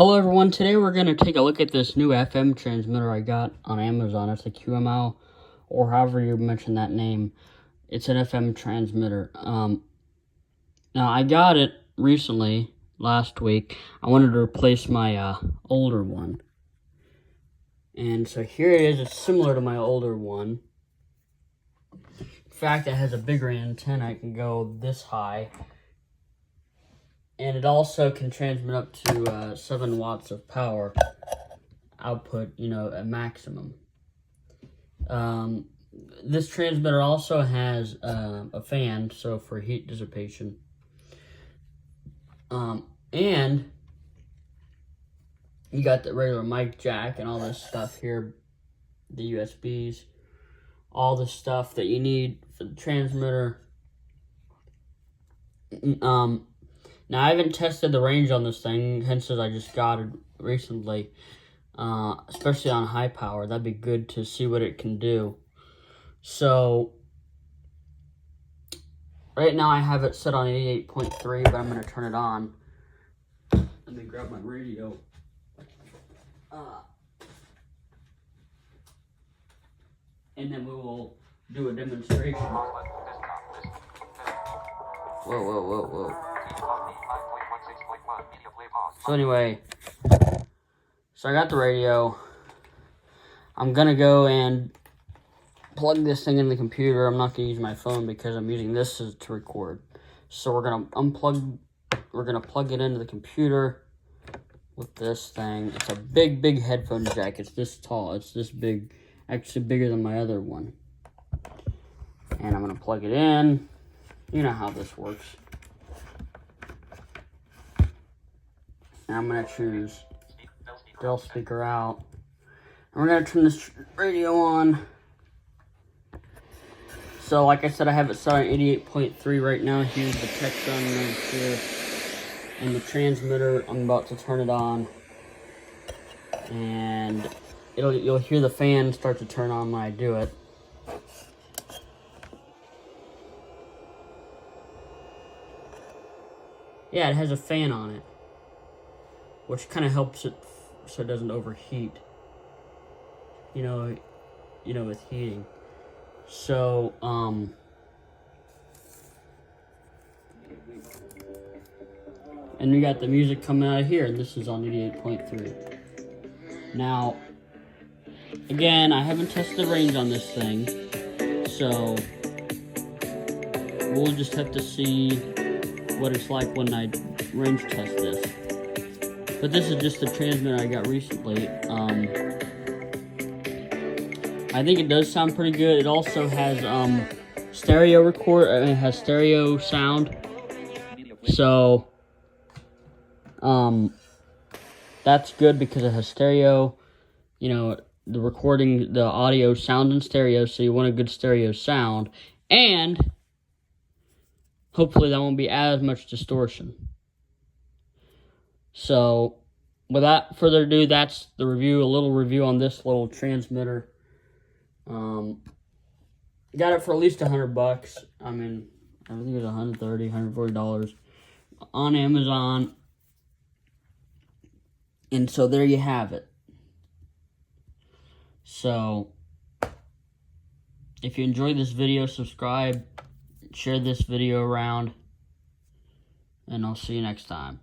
Hello everyone, today we're going to take a look at this new FM transmitter I got on Amazon. It's a CUIAMAO, or however you mention that name. It's an FM transmitter. Now I got it recently, last week. I wanted to replace my older one. And so here it is. It's similar to my older one. In fact, it has a bigger antenna. It can go this high. And it also can transmit up to 7 watts of power output, at maximum. This transmitter also has a fan, so for heat dissipation. And you got the regular mic jack and all this stuff here, the USBs, all the stuff that you need for the transmitter. Now, I haven't tested the range on this thing, hence as I just got it recently, especially on high power. That'd be good to see what it can do. So, right now I have it set on 88.3, but I'm going to turn it on. Let me grab my radio. And then we will do a demonstration. Whoa. So anyway, I got the radio. I'm gonna go and plug this thing in the computer. I'm not gonna use my phone because I'm using this to record. So we're gonna plug it into the computer with this thing. It's a big headphone jack. It's this tall. It's this big, actually bigger than my other one. And I'm gonna plug it in. You know how this works. And I'm going to choose Dell speaker out. And we're going to turn this radio on. So, like I said, I have it set on 88.3 right now. Here's the text on right here. And the transmitter, I'm about to turn it on. And you'll hear the fan start to turn on when I do it. Yeah, it has a fan on it, which kind of helps it so it doesn't overheat. With heating. So, and we got the music coming out of here, and this is on 88.3. Now, again, I haven't tested the range on this thing, so we'll just have to see what it's like when I range test this. But this is just the transmitter I got recently. I think it does sound pretty good. It also has stereo record. It has stereo sound. So that's good because it has stereo. The recording, the audio sound in stereo. So you want a good stereo sound, and hopefully that won't be as much distortion. So, without further ado, that's the review, a little review on this little transmitter. Got it for at least $100. I think it was $130, $140 on Amazon. And so there you have it. So, if you enjoyed this video, subscribe, share this video around, and I'll see you next time.